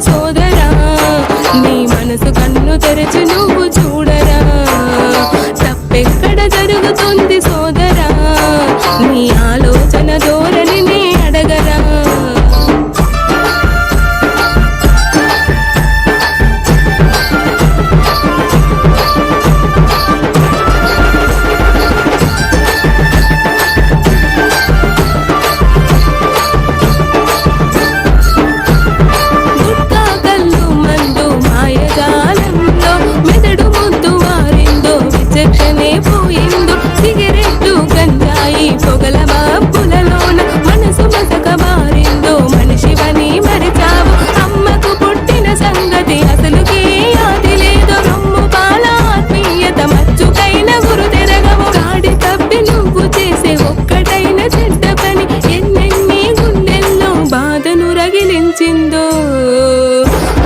సోదరా, నీ మనసు కన్ను తెరచి నువ్వు చూడరా. తప్పెక్కడ జరుగుతుంది సోదరా, నీ ఆలోచన ధోరణిని అడగరా. పోయిందో సిగరెట్టు గంజాయి పొగల బాబులలోన మనసు మసక మారిందో. మనిషివని మరిచావు, అమ్మకు పుట్టిన సంగతి అసలుకే ఆది లేదు. రొమ్ము పాల ఆత్మీయత మచ్చుకైన గురు తెరగవు. గాడి తప్పి నువ్వు చేసే ఒక్కటైన చెడ్డ పని ఎన్నెన్ని గుండెల్లో బాధను రగిలించిందో.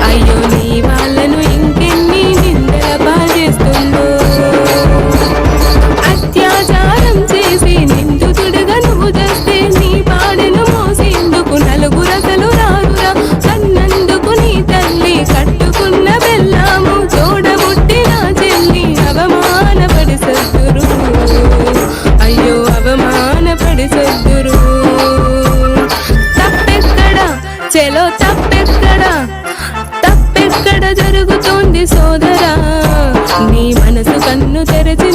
అయ్యో నీ వాళ్ళను ఇంకెన్ని నిందల పాల్చేస్తుందో. అత్యాచారం చేసి నిందితుడుగా నువ్వు చేస్తే నీ పాడెను మోసేందుకు నలుగురసలు రారురా. కన్నందుకు నీ తల్లి కట్టుకున్న బెల్లాము తోడబుట్టిన చెల్లి అవమానపడి సద్దురు. అయ్యో అవమానపడి సద్దురు. తప్పెక్కడా చెలో తప్పెక్కడా, తప్పెక్కడ జరుగుతోంది సోదరా, నీ మనసు కన్ను తెరచి